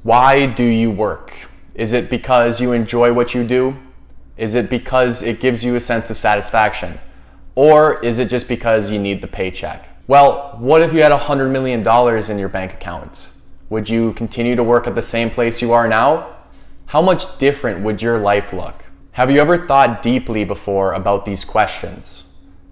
Why do you work? Is it because you enjoy what you do? Is it because it gives you a sense of satisfaction? Or is it just because you need the paycheck? Well, what if you had $100 million in your bank account? Would you continue to work at the same place you are now? How much different would your life look? Have you ever thought deeply before about these questions?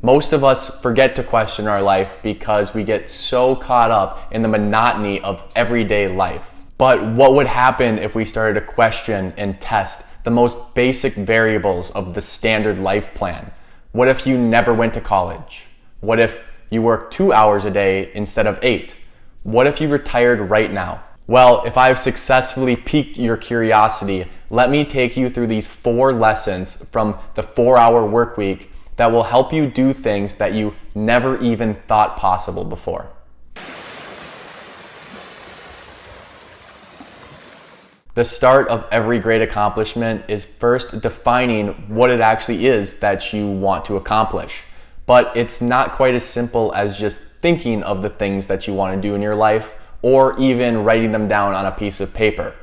Most of us forget to question our life because we get so caught up in the monotony of everyday life. But what would happen if we started to question and test the most basic variables of the standard life plan? What if you never went to college? What if you worked 2 hours a day instead of 8? What if you retired right now? Well, if I've successfully piqued your curiosity, let me take you through these 4 lessons from the 4-hour work week that will help you do things that you never even thought possible before. The start of every great accomplishment is first defining what it actually is that you want to accomplish. But it's not quite as simple as just thinking of the things that you want to do in your life or even writing them down on a piece of paper.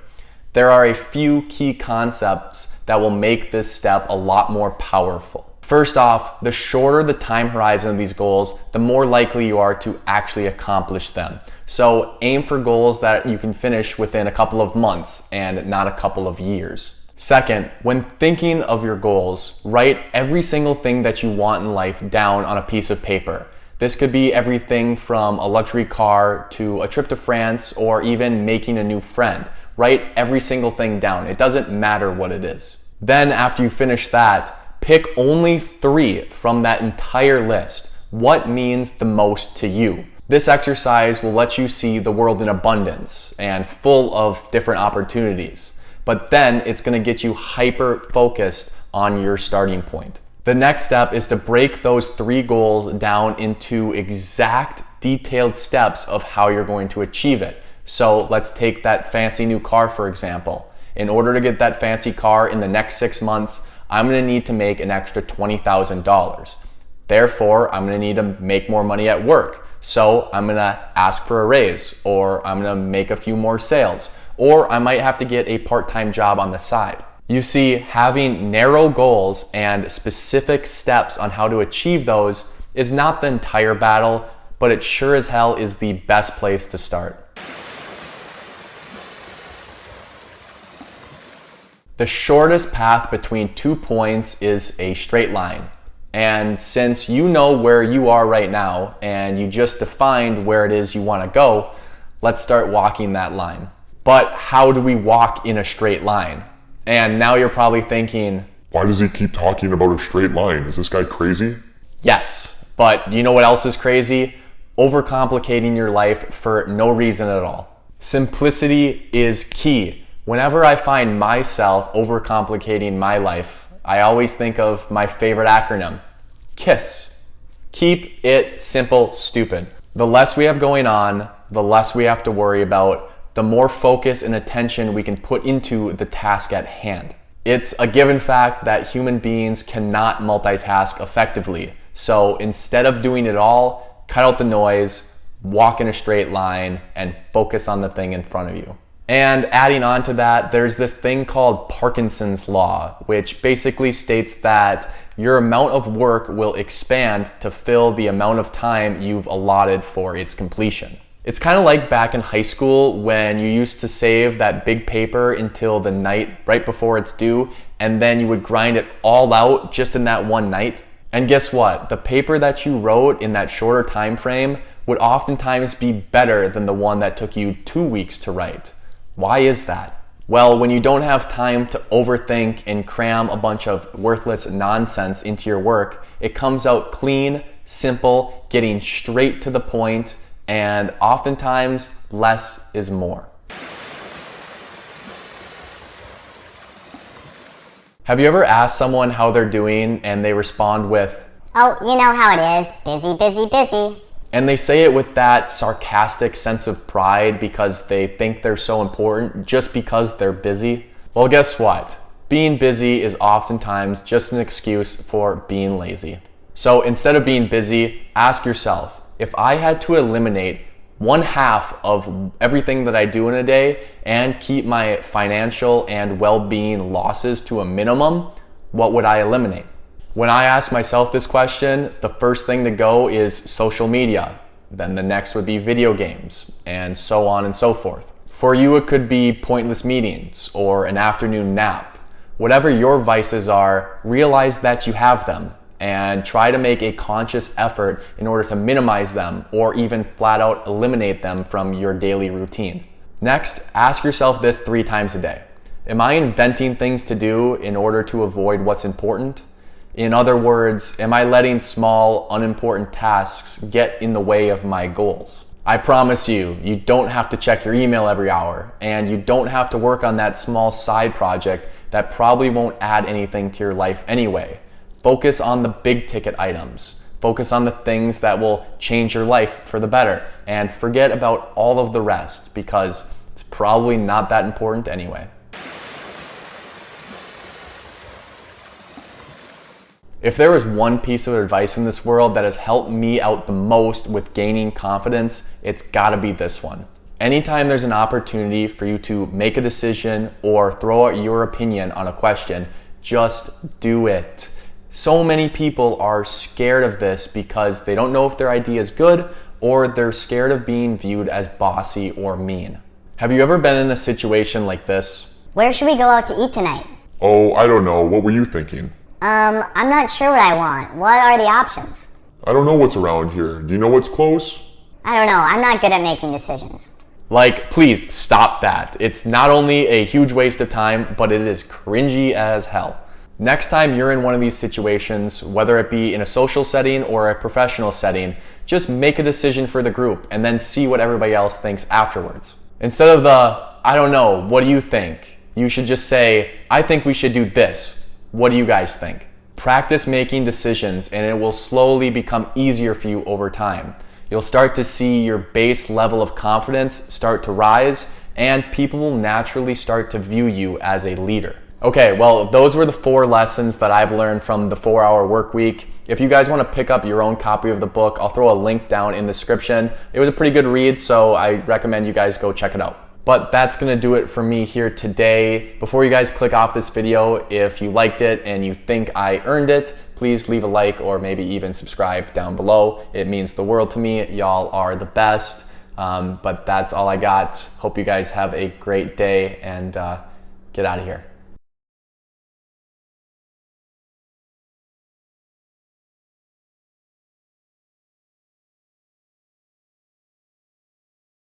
There are a few key concepts that will make this step a lot more powerful. First off, the shorter the time horizon of these goals, the more likely you are to actually accomplish them. So aim for goals that you can finish within a couple of months and not a couple of years. Second, when thinking of your goals, write every single thing that you want in life down on a piece of paper. This could be everything from a luxury car to a trip to France or even making a new friend. Write every single thing down. It doesn't matter what it is. Then after you finish that, pick only 3 from that entire list. What means the most to you? This exercise will let you see the world in abundance and full of different opportunities. But then it's going to get you hyper focused on your starting point. The next step is to break those 3 goals down into exact detailed steps of how you're going to achieve it. So let's take that fancy new car, for example. In order to get that fancy car in the next 6 months, I'm going to need to make an extra $20,000. Therefore, I'm going to need to make more money at work. So I'm going to ask for a raise, or I'm going to make a few more sales, or I might have to get a part-time job on the side. You see, having narrow goals and specific steps on how to achieve those is not the entire battle, but it sure as hell is the best place to start. The shortest path between 2 points is a straight line. And since you know where you are right now and you just defined where it is you want to go, let's start walking that line. But how do we walk in a straight line? And now you're probably thinking, why does he keep talking about a straight line? Is this guy crazy? Yes, but you know what else is crazy? Overcomplicating your life for no reason at all. Simplicity is key. Whenever I find myself overcomplicating my life, I always think of my favorite acronym, KISS. Keep it simple, stupid. The less we have going on, the less we have to worry about, the more focus and attention we can put into the task at hand. It's a given fact that human beings cannot multitask effectively. So instead of doing it all, cut out the noise, walk in a straight line, and focus on the thing in front of you. And adding on to that, there's this thing called Parkinson's Law, which basically states that your amount of work will expand to fill the amount of time you've allotted for its completion. It's kind of like back in high school when you used to save that big paper until the night right before it's due, and then you would grind it all out just in that one night. And guess what? The paper that you wrote in that shorter time frame would oftentimes be better than the one that took you 2 weeks to write. Why is that? Well, when you don't have time to overthink and cram a bunch of worthless nonsense into your work, it comes out clean, simple, getting straight to the point, and oftentimes less is more. Have you ever asked someone how they're doing and they respond with, "Oh, you know how it is, busy, busy, busy." And they say it with that sarcastic sense of pride because they think they're so important just because they're busy? Well, guess what? Being busy is oftentimes just an excuse for being lazy. So instead of being busy, ask yourself, if I had to eliminate 1/2 of everything that I do in a day and keep my financial and well-being losses to a minimum, what would I eliminate? When I ask myself this question, the first thing to go is social media. Then the next would be video games, and so on and so forth. For you, it could be pointless meetings or an afternoon nap. Whatever your vices are, realize that you have them and try to make a conscious effort in order to minimize them or even flat out eliminate them from your daily routine. Next, ask yourself this 3 times a day. Am I inventing things to do in order to avoid what's important? In other words, am I letting small, unimportant tasks get in the way of my goals? I promise you, you don't have to check your email every hour, and you don't have to work on that small side project that probably won't add anything to your life anyway. Focus on the big ticket items. Focus on the things that will change your life for the better, and forget about all of the rest because it's probably not that important anyway. If there is one piece of advice in this world that has helped me out the most with gaining confidence, it's gotta be this one. Anytime there's an opportunity for you to make a decision or throw out your opinion on a question, just do it. So many people are scared of this because they don't know if their idea is good or they're scared of being viewed as bossy or mean. Have you ever been in a situation like this? Where should we go out to eat tonight? Oh, I don't know. What were you thinking? I'm not sure what I want. What are the options? I don't know what's around here. Do you know what's close? I don't know. I'm not good at making decisions. Like, please stop that. It's not only a huge waste of time, but it is cringy as hell. Next time you're in one of these situations, whether it be in a social setting or a professional setting, just make a decision for the group and then see what everybody else thinks afterwards. Instead of the, I don't know, what do you think? You should just say, I think we should do this. What do you guys think? Practice making decisions and it will slowly become easier for you over time. You'll start to see your base level of confidence start to rise and people will naturally start to view you as a leader. Okay, well, those were the 4 lessons that I've learned from the 4-Hour Workweek. If you guys want to pick up your own copy of the book, I'll throw a link down in the description. It was a pretty good read, so I recommend you guys go check it out. But that's gonna do it for me here today. Before you guys click off this video, if you liked it and you think I earned it, please leave a like or maybe even subscribe down below. It means the world to me. Y'all are the best. But that's all I got. Hope you guys have a great day and get out of here.